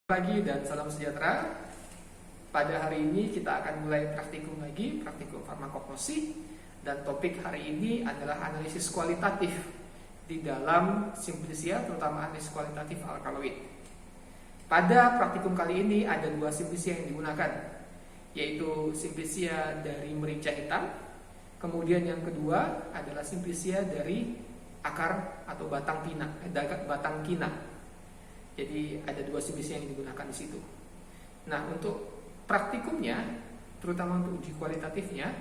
Pagi dan salam sejahtera. Pada hari ini kita akan mulai praktikum lagi, praktikum farmakognosi, dan topik hari ini adalah analisis kualitatif di dalam simplisia, terutama analisis kualitatif alkaloid. Pada praktikum kali ini ada dua simplisia yang digunakan, yaitu simplisia dari merica hitam, kemudian yang kedua adalah simplisia dari akar atau batang kina. Jadi ada dua simplisia yang digunakan di situ. Nah, untuk praktikumnya, terutama untuk uji kualitatifnya,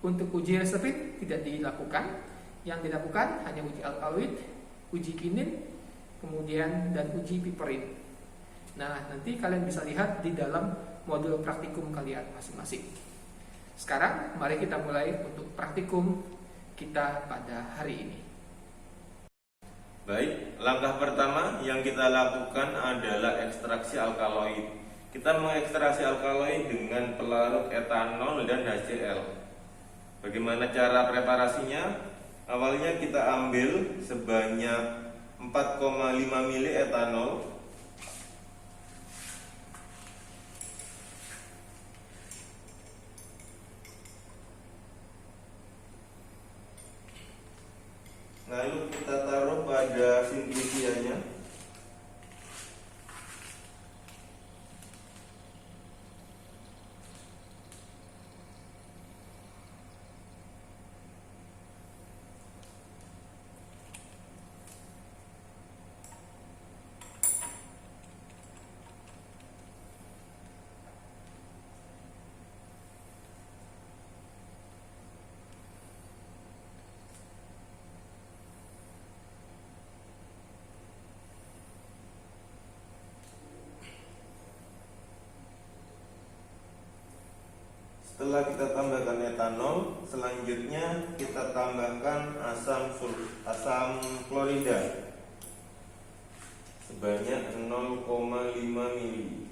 untuk uji resepit tidak dilakukan. Yang dilakukan hanya uji alkaloid, uji kinin, kemudian dan uji piperin. Nah, nanti kalian bisa lihat di dalam modul praktikum kalian masing-masing. Sekarang mari kita mulai untuk praktikum kita pada hari ini. Baik, langkah pertama yang kita lakukan adalah ekstraksi alkaloid. Kita mengekstraksi alkaloid dengan pelarut etanol dan HCl. Bagaimana cara preparasinya? Awalnya kita ambil sebanyak 4,5 ml etanol. Lalu kita taruh pada simplisianya. Setelah kita tambahkan etanol, selanjutnya kita tambahkan asam klorida sebanyak 0,5 ml.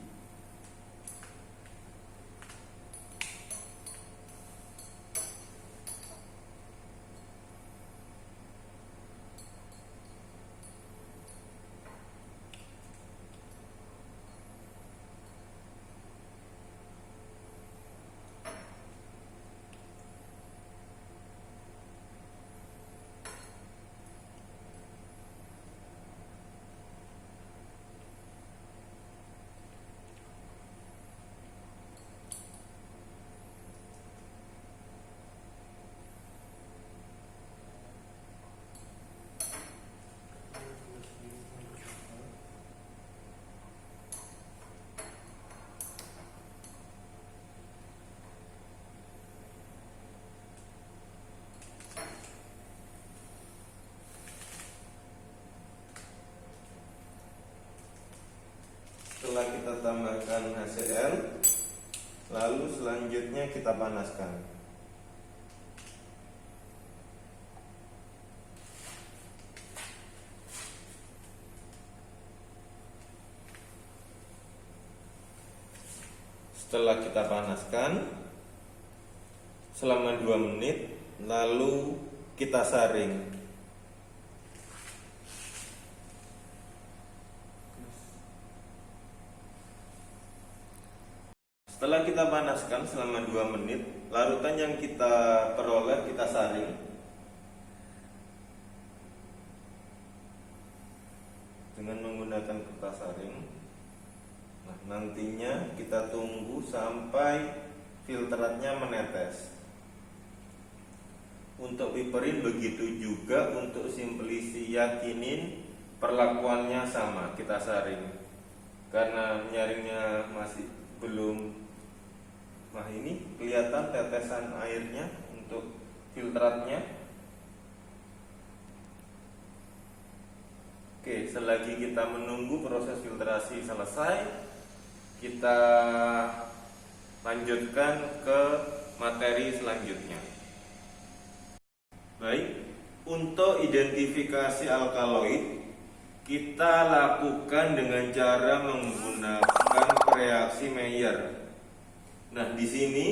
Setelah kita tambahkan HCl, lalu selanjutnya kita panaskan. Setelah kita panaskan selama 2 menit, lalu kita saring. Setelah kita panaskan selama 2 menit, larutan yang kita peroleh kita saring. Dengan menggunakan kertas saring. Nah, nantinya kita tunggu sampai filtratnya menetes. Untuk piperin begitu juga, untuk simplisia kinin perlakuannya sama, kita saring. Karena nyaringnya masih belum, nah ini kelihatan tetesan airnya untuk filtratnya. Oke, selagi kita menunggu proses filtrasi selesai, kita lanjutkan ke materi selanjutnya. Baik, untuk identifikasi alkaloid kita lakukan dengan cara menggunakan reaksi Maillard. Nah, di sini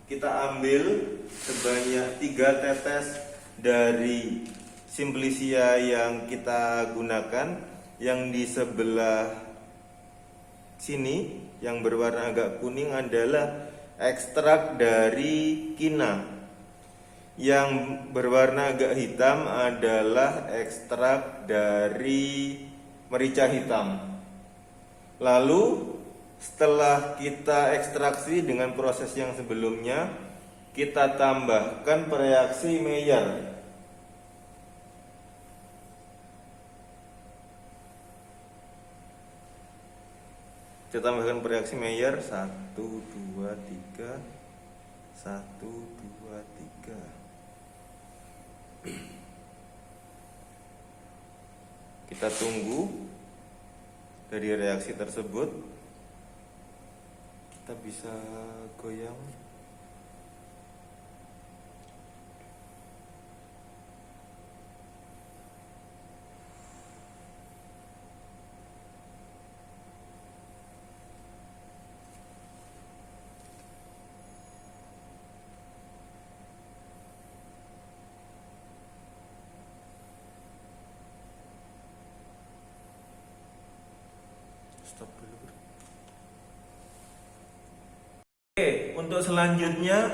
kita ambil sebanyak 3 tetes dari simplisia yang kita gunakan, yang di sebelah sini yang berwarna agak kuning adalah ekstrak dari kina. Yang berwarna agak hitam adalah ekstrak dari merica hitam. Lalu setelah kita ekstraksi dengan proses yang sebelumnya, kita tambahkan reaksi Maillard. Kita tambahkan reaksi Maillard 1, 2, 3 1, 2, 3. Kita tunggu dari reaksi tersebut. Kita bisa goyang. Stop dulu. Oke, untuk selanjutnya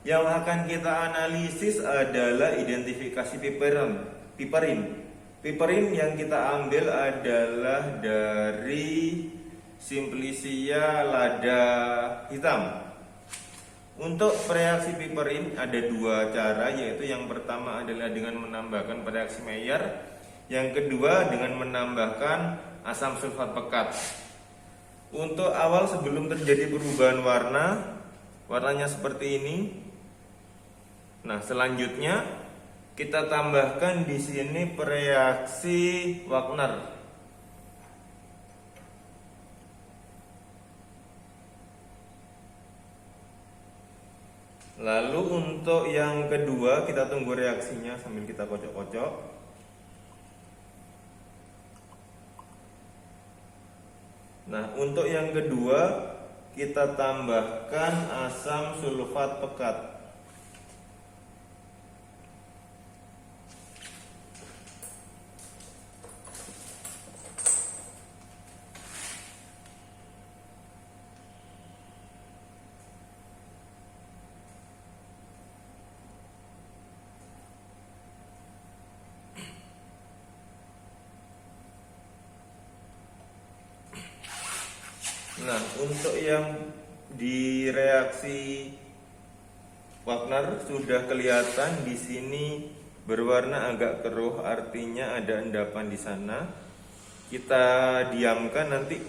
yang akan kita analisis adalah identifikasi piperin. Piperin yang kita ambil adalah dari Simplicia lada hitam. Untuk reaksi piperin ada dua cara, yaitu yang pertama adalah dengan menambahkan reaksi Maillard, yang kedua dengan menambahkan asam sulfat pekat. Untuk awal sebelum terjadi perubahan warnanya seperti ini. Nah, selanjutnya kita tambahkan di sini reaksi Wagner. Lalu untuk yang kedua kita tunggu reaksinya sambil kita kocok-kocok. Nah, untuk yang kedua kita tambahkan asam sulfat pekat. Nah, untuk yang di reaksi Wagner sudah kelihatan di sini berwarna agak keruh, artinya ada endapan di sana. Kita diamkan, nanti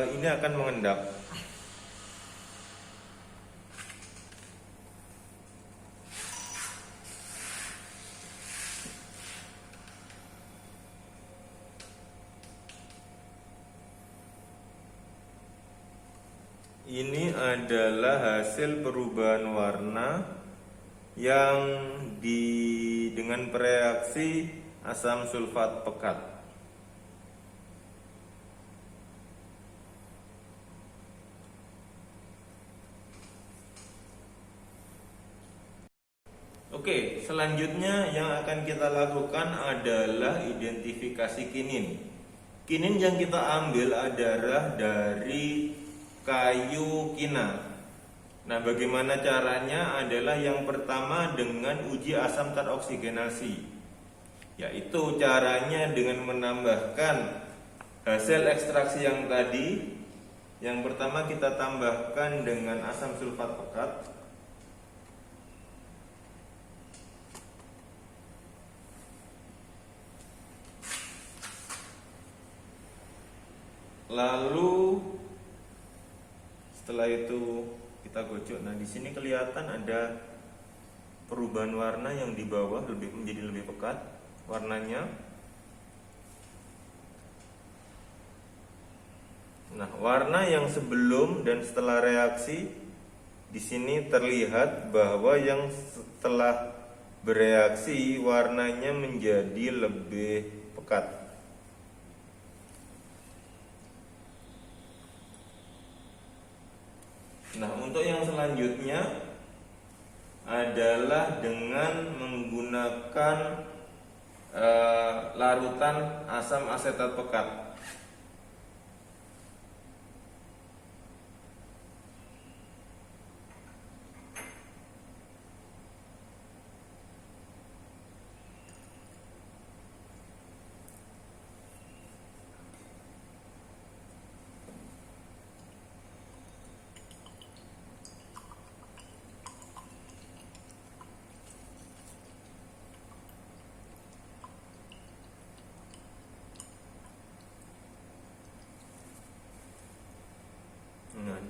ini akan mengendap. Ini adalah hasil perubahan warna yang dengan reaksi asam sulfat pekat. Oke, selanjutnya yang akan kita lakukan adalah identifikasi kinin. Kinin yang kita ambil adalah dari kayu kina. Nah, bagaimana caranya adalah yang pertama dengan uji asam teroksigenasi, yaitu caranya dengan menambahkan hasil ekstraksi yang tadi. Yang pertama kita tambahkan dengan asam sulfat pekat. Lalu setelah itu kita gocok. Nah, di sini kelihatan ada perubahan warna yang di bawah menjadi lebih pekat warnanya. Nah, warna yang sebelum dan setelah reaksi di sini terlihat bahwa yang setelah bereaksi warnanya menjadi lebih pekat. Nah, untuk yang selanjutnya adalah dengan menggunakan larutan asam asetat pekat.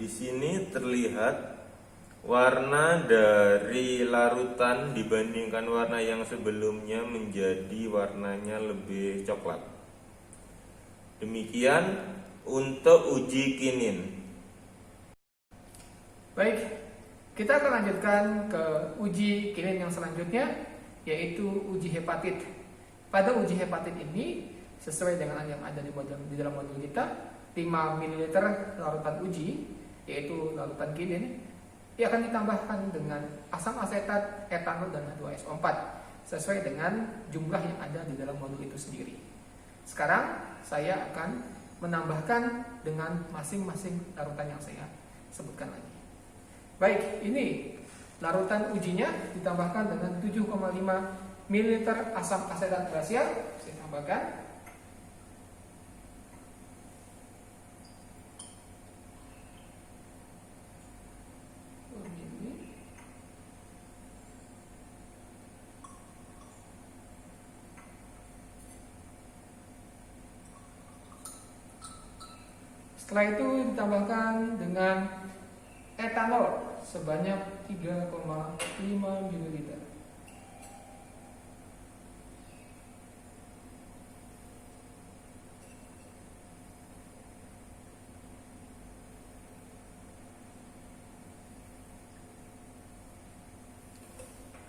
di sini terlihat warna dari larutan dibandingkan warna yang sebelumnya menjadi warnanya lebih coklat. Demikian untuk uji kinin. Baik, kita akan lanjutkan ke uji kinin yang selanjutnya, yaitu uji hepatit. Pada uji hepatit ini, sesuai dengan yang ada di dalam modul kita, 5 ml larutan uji, yaitu larutan kinin, ia akan ditambahkan dengan asam asetat, etanol, dan H2SO4 sesuai dengan jumlah yang ada di dalam modul itu sendiri. Sekarang saya akan menambahkan dengan masing-masing larutan yang saya sebutkan lagi. Baik, ini larutan ujinya ditambahkan dengan 7,5 ml asam asetat glasial. Saya tambahkan. Setelah itu ditambahkan dengan etanol sebanyak 3,5 ml.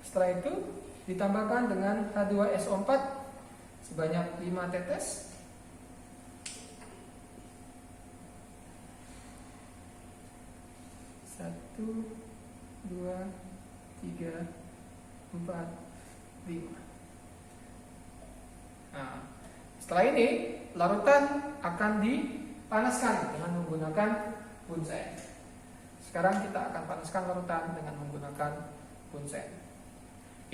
Setelah itu ditambahkan dengan H2SO4 sebanyak 5 tetes. Satu, 2, 3, 4, 5. Nah, setelah ini larutan akan dipanaskan dengan menggunakan bunsen. Sekarang kita akan panaskan larutan dengan menggunakan bunsen.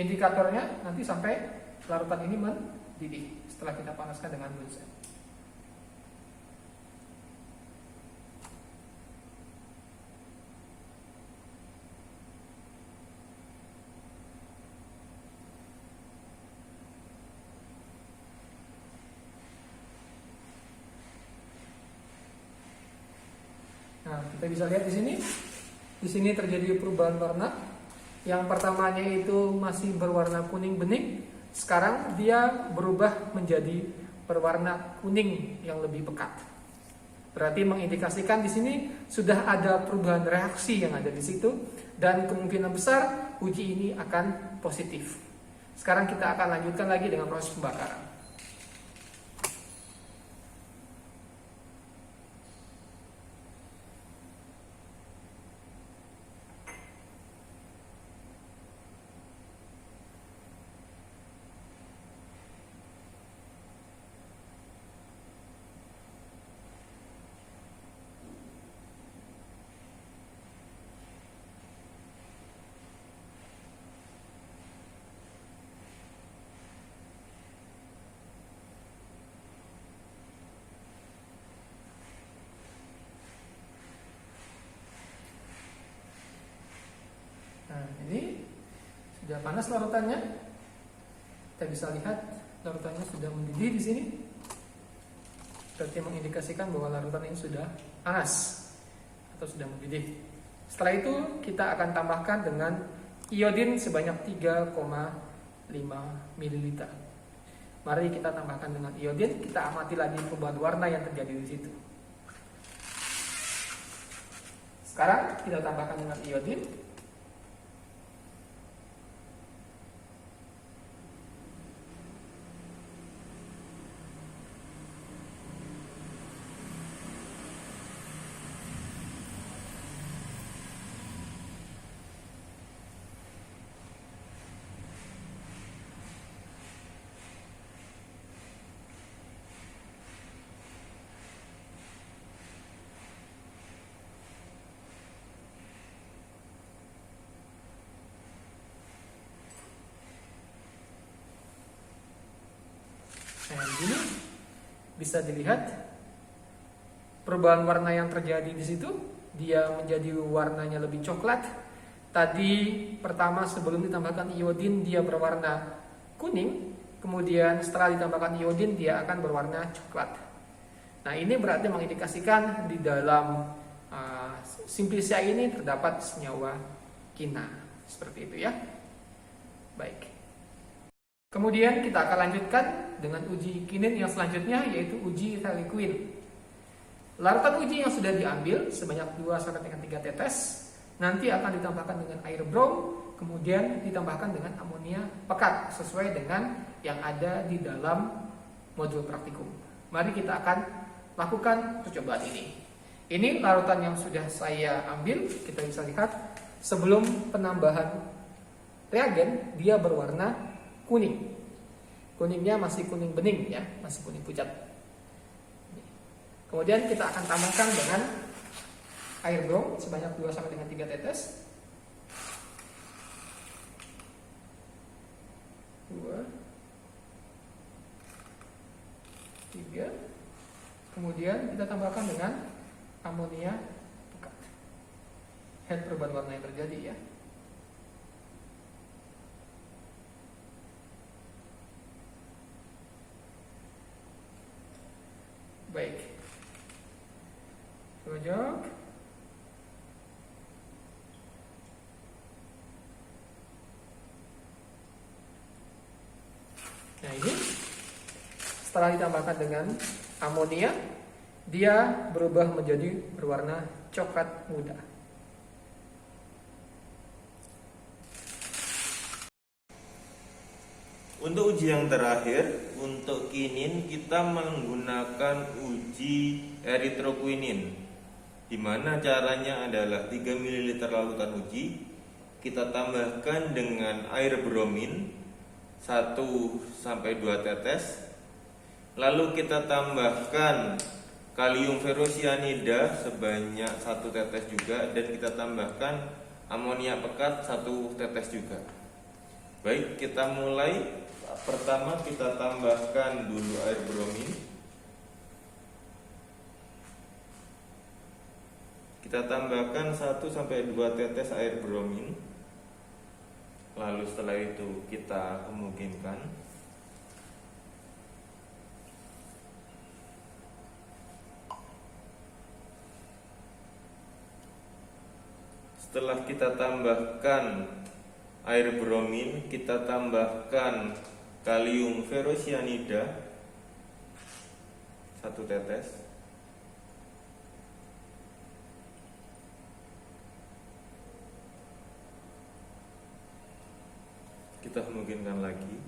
Indikatornya nanti sampai larutan ini mendidih setelah kita panaskan dengan bunsen. Nah, kita bisa lihat di sini. Di sini terjadi perubahan warna. Yang pertamanya itu masih berwarna kuning bening. Sekarang dia berubah menjadi berwarna kuning yang lebih pekat. Berarti mengindikasikan di sini sudah ada perubahan reaksi yang ada di situ dan kemungkinan besar uji ini akan positif. Sekarang kita akan lanjutkan lagi dengan proses pembakaran. Nah, ini sudah panas larutannya. Kita bisa lihat larutannya sudah mendidih di sini. Berarti mengindikasikan bahwa larutan ini sudah panas atau sudah mendidih. Setelah itu kita akan tambahkan dengan iodin sebanyak 3,5 ml. Mari kita tambahkan dengan iodin. Kita amati lagi perubahan warna yang terjadi di situ. Sekarang kita tambahkan dengan iodin. Nah, ini bisa dilihat perubahan warna yang terjadi di situ. Dia menjadi warnanya lebih coklat. Tadi pertama sebelum ditambahkan iodin dia berwarna kuning, kemudian setelah ditambahkan iodin dia akan berwarna coklat. Nah, ini berarti mengindikasikan di dalam Simplicia ini terdapat senyawa kina. Seperti itu ya. Baik. Kemudian kita akan lanjutkan dengan uji kinin yang selanjutnya, yaitu uji Harlequin. Larutan uji yang sudah diambil sebanyak 2-3 tetes nanti akan ditambahkan dengan air brom, kemudian ditambahkan dengan amonia pekat sesuai dengan yang ada di dalam modul praktikum. Mari kita akan lakukan percobaan ini. Ini larutan yang sudah saya ambil, kita bisa lihat sebelum penambahan reagen dia berwarna kuning. Kuningnya masih kuning bening ya, masih kuning pucat. Kemudian kita akan tambahkan dengan air brom sebanyak 2-3 tetes. 2, 3. Kemudian kita tambahkan dengan amonia pekat. Lihat perubahan warna yang terjadi ya. Baik. Cocok. Nah ini setelah ditambahkan dengan amonia, dia berubah menjadi berwarna coklat muda. Untuk uji yang terakhir, untuk kinin kita menggunakan uji eritroquinin, di mana caranya adalah 3 ml larutan uji kita tambahkan dengan air bromin 1-2 tetes, lalu kita tambahkan kalium ferrosianida sebanyak 1 tetes juga, dan kita tambahkan amonia pekat 1 tetes juga. Baik, kita mulai. Pertama kita tambahkan dulu air bromin. Kita tambahkan 1-2 tetes air bromin. Lalu setelah itu kita homogenkan. Setelah kita tambahkan air bromin, kita tambahkan kalium ferrosianida 1 tetes. Kita homogenkan lagi.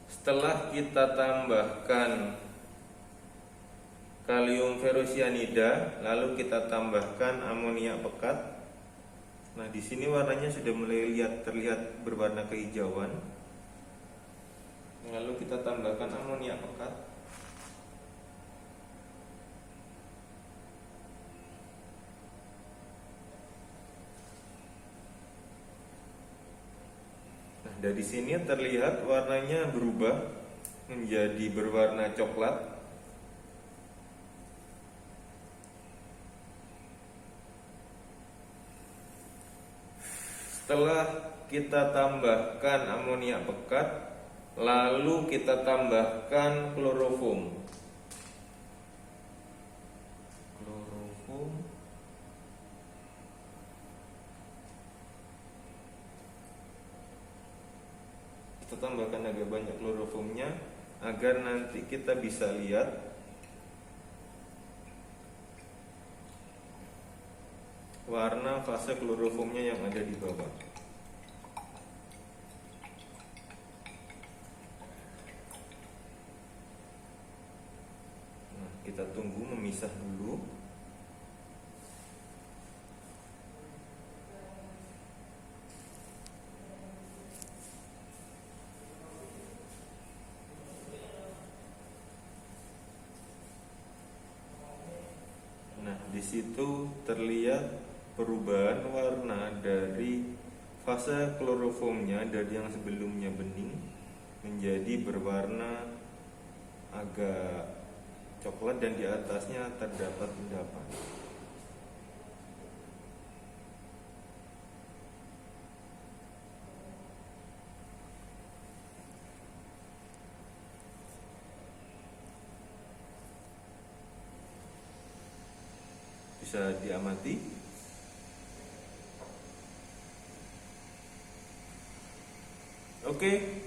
Setelah kita tambahkan kalium ferrosianida, lalu kita tambahkan amonia pekat. Nah, di sini warnanya sudah mulai terlihat berwarna kehijauan. Lalu kita tambahkan amonia pekat. Nah, dari sini terlihat warnanya berubah menjadi berwarna coklat. Setelah kita tambahkan amonia pekat, lalu kita tambahkan kloroform. Kita tambahkan agak banyak kloroformnya agar nanti kita bisa lihat warna fase kloroformnya yang ada di bawah. Nah, kita tunggu memisah dulu. Nah, di situ terlihat perubahan warna dari fase kloroformnya dari yang sebelumnya bening menjadi berwarna agak coklat, dan di atasnya terdapat endapan. bisa diamati. Oke,